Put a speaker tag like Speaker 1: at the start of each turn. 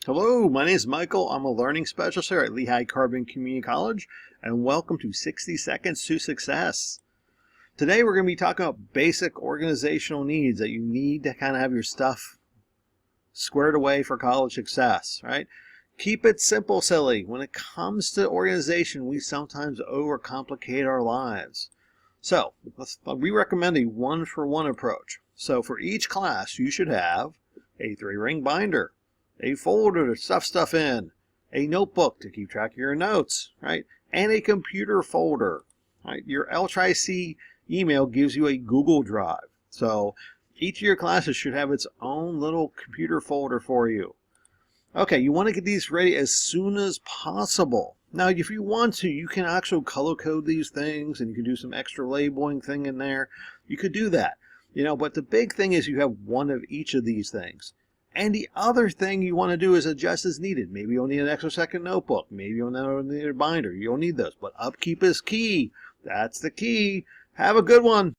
Speaker 1: Hello, my name is Michael. I'm a learning specialist here at Lehigh Carbon Community College, and welcome to 60 Seconds to Success. Today we're going to be talking about basic organizational needs that you need to kind of have your stuff squared away for college success, right? Keep it simple, silly. When it comes to organization, we sometimes overcomplicate our lives. So, we recommend a one-for-one approach. So for each class, you should have a 3-ring binder, a folder to stuff stuff in, a notebook to keep track of your notes, right? And a computer folder, right? Your LCCC email gives you a Google Drive. So each of your classes should have its own little computer folder for you. Okay, you want to get these ready as soon as possible. Now, if you want to, you can actually color code these things and you can do some extra labeling thing in there. You could do that, but the big thing is you have one of each of these things. And the other thing you want to do is adjust as needed. Maybe you'll need an extra second notebook. Maybe you'll need a binder. You'll need those. But upkeep is key. That's the key. Have a good one.